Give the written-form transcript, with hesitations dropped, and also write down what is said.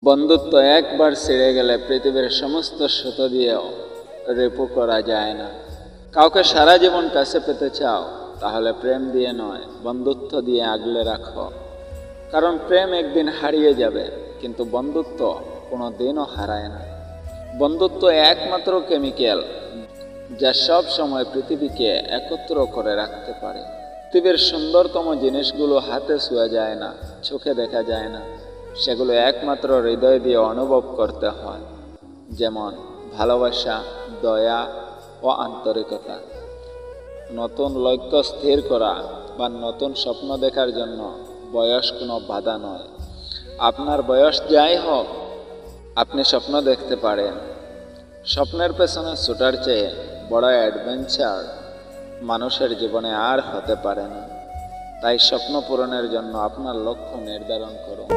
বন্ধুত্ব একবার ছিঁড়ে গেলে পৃথিবীর সমস্ত সুতো দিয়েও রেপো করা যায় না। কাউকে সারা জীবন কাছে পেতে চাও, তাহলে প্রেম দিয়ে নয়, বন্ধুত্ব দিয়ে আগলে রাখো। কারণ প্রেম একদিন হারিয়ে যাবে, কিন্তু বন্ধুত্ব কোনো দিনও হারায় না। বন্ধুত্ব একমাত্র কেমিক্যাল যা সব সময় পৃথিবীকে একত্র করে রাখতে পারে। পৃথিবীর সুন্দরতম জিনিসগুলো হাতে ছোঁয়া যায় না, চোখে দেখা যায় না, সেগুলো একমাত্র হৃদয় দিয়ে অনুভব করতে হয়। যেমন ভালোবাসা, দয়া ও আন্তরিকতা। নতুন লক্ষ্য স্থির করা বা নতুন স্বপ্ন দেখার জন্য বয়স কোনো বাধা নয়। আপনার বয়স যাই হোক, আপনি স্বপ্ন দেখতে পারেন। স্বপ্নের পেছনে ছুটার চেয়ে বড় অ্যাডভেঞ্চার মানুষের জীবনে আর হতে পারে না। তাই স্বপ্ন পূরণের জন্য আপনার লক্ষ্য নির্ধারণ করুন।